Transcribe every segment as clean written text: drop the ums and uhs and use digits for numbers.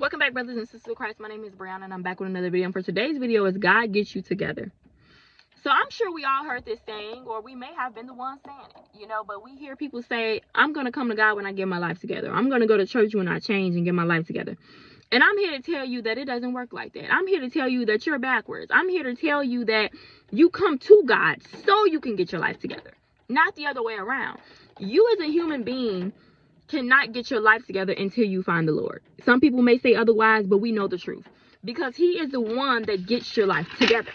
Welcome back, brothers and sisters of Christ. My name is Brianna, and I'm back with another video. And for today's video is God Gets You Together. So I'm sure we all heard this saying, or we may have been the ones saying it, but we hear people say, I'm going to come to God when I get my life together. I'm going to go to church when I change and get my life together. And I'm here to tell you that it doesn't work like that. I'm here to tell you that you're backwards. I'm here to tell you that you come to God so you can get your life together, not the other way around. You as a human being cannot get your life together until you find the Lord. Some people may say otherwise, but we know the truth, because he is the one that gets your life together.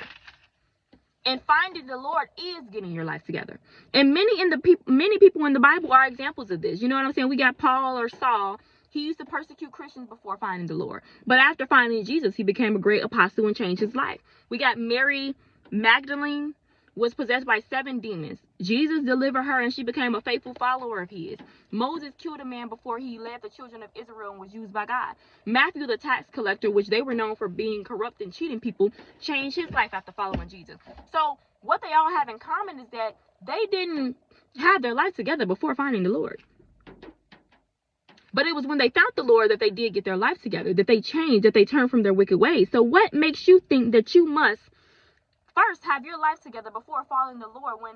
And finding the Lord is getting your life together. And many people in the Bible are examples of this. You know what I'm saying? We got Paul or Saul. He used to persecute Christians before finding the Lord. But after finding Jesus, he became a great apostle and changed his life. We got Mary Magdalene, was possessed by 7 demons. Jesus delivered her and she became a faithful follower of his. Moses killed a man before he led the children of Israel and was used by God. Matthew, the tax collector, which they were known for being corrupt and cheating people, changed his life after following Jesus. So what they all have in common is that they didn't have their life together before finding the Lord. But it was when they found the Lord that they did get their life together, that they changed, that they turned from their wicked ways. So what makes you think that you must first have your life together before following the Lord, when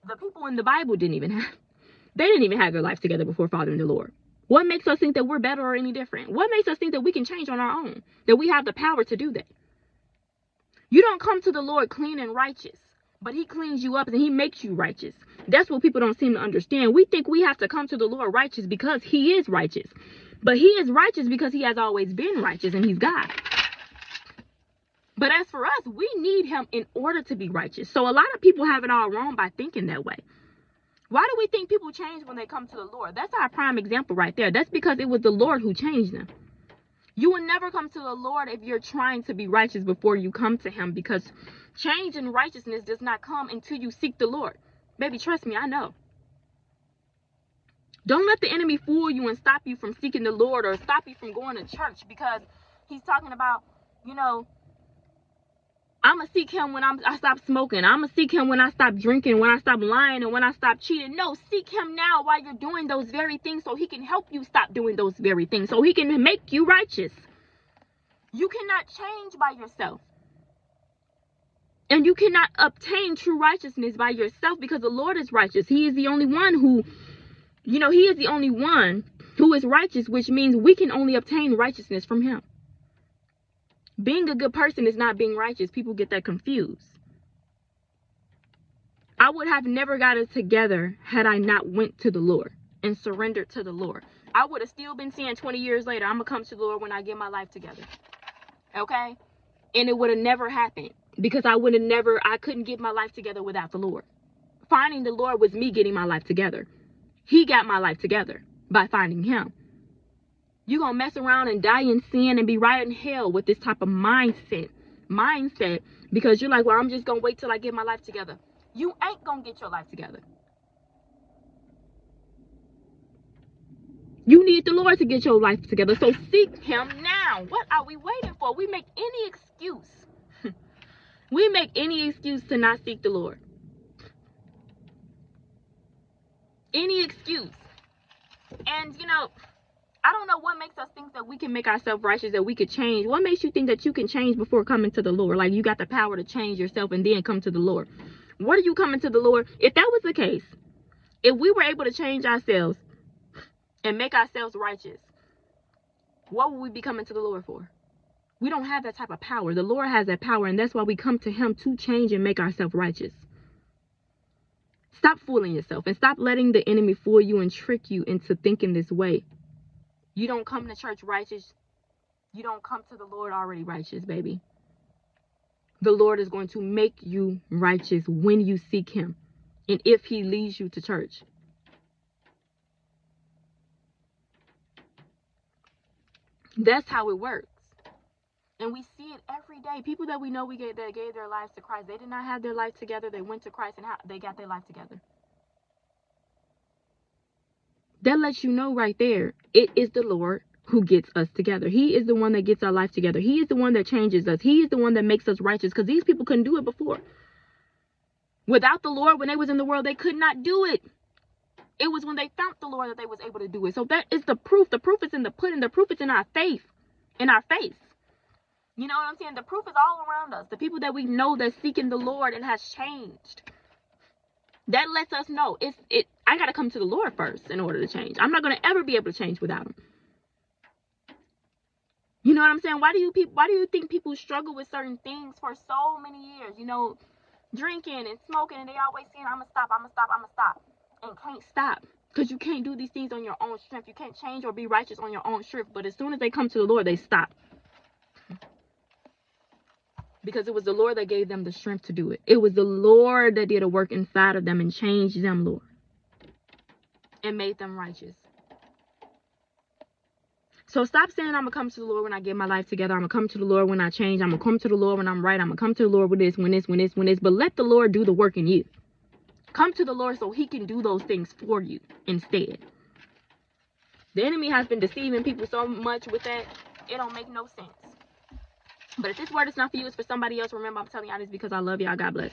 the people in the Bible didn't even have their life together before following the Lord? What makes us think that we're better or any different? What makes us think that we can change on our own, that we have the power to do that? You don't come to the Lord clean and righteous, but he cleans you up and he makes you righteous. That's what people don't seem to understand. We think we have to come to the Lord righteous because he is righteous, but he is righteous because he has always been righteous and he's God. But as for us, we need him in order to be righteous. So a lot of people have it all wrong by thinking that way. Why do we think people change when they come to the Lord? That's our prime example right there. That's because it was the Lord who changed them. You will never come to the Lord if you're trying to be righteous before you come to him, because change and righteousness does not come until you seek the Lord. Baby, trust me, I know. Don't let the enemy fool you and stop you from seeking the Lord or stop you from going to church, because he's talking about, I'm going to seek him when I stop smoking. I'm going to seek him when I stop drinking, when I stop lying, and when I stop cheating. No, seek him now while you're doing those very things, so he can help you stop doing those very things, so he can make you righteous. You cannot change by yourself. And you cannot obtain true righteousness by yourself, because the Lord is righteous. He is the only one who, he is the only one who is righteous, which means we can only obtain righteousness from him. Being a good person is not being righteous. People get that confused. I would have never got it together had I not went to the Lord and surrendered to the Lord. I would have still been saying 20 years later, I'm going to come to the Lord when I get my life together. Okay? And it would have never happened, because I couldn't get my life together without the Lord. Finding the Lord was me getting my life together. He got my life together by finding him. You're going to mess around and die in sin and be right in hell with this type of mindset, because you're like, well, I'm just going to wait till I get my life together. You ain't going to get your life together. You need the Lord to get your life together. So seek him now. What are we waiting for? We make any excuse. We make any excuse to not seek the Lord. Any excuse. And, I don't know what makes us think that we can make ourselves righteous, that we could change. What makes you think that you can change before coming to the Lord? Like you got the power to change yourself and then come to the Lord. What are you coming to the Lord? If that was the case, if we were able to change ourselves and make ourselves righteous, what would we be coming to the Lord for? We don't have that type of power. The Lord has that power, and that's why we come to him to change and make ourselves righteous. Stop fooling yourself and stop letting the enemy fool you and trick you into thinking this way. You don't come to church righteous. You don't come to the Lord already righteous, baby. The Lord is going to make you righteous when you seek him, and if he leads you to church. That's how it works. And we see it every day. People that we know that gave their lives to Christ, they did not have their life together. They went to Christ and they got their life together. That lets you know right there, it is the Lord who gets us together. He is the one that gets our life together. He is the one that changes us. He is the one that makes us righteous, because these people couldn't do it before. Without the Lord, when they was in the world, they could not do it. It was when they found the Lord that they was able to do it. So that is the proof. The proof is in the pudding. The proof is in our faith. in our face. You know what I'm saying? The proof is all around us. The people that we know that's seeking the Lord and has changed. That lets us know I gotta come to the Lord first in order to change. I'm not gonna ever be able to change without him. You know what I'm saying? Why do you think people struggle with certain things for so many years? You know, drinking and smoking, and they always saying, I'ma stop, and can't stop. Because you can't do these things on your own strength. You can't change or be righteous on your own strength. But as soon as they come to the Lord, they stop. Because it was the Lord that gave them the strength to do it. It was the Lord that did a work inside of them and changed them, Lord. And made them righteous. So stop saying I'm going to come to the Lord when I get my life together. I'm going to come to the Lord when I change. I'm going to come to the Lord when I'm right. I'm going to come to the Lord with this, when this. But let the Lord do the work in you. Come to the Lord so he can do those things for you instead. The enemy has been deceiving people so much with that. It don't make no sense. But if this word is not for you, it's for somebody else. Remember, I'm telling y'all this because I love y'all. God bless.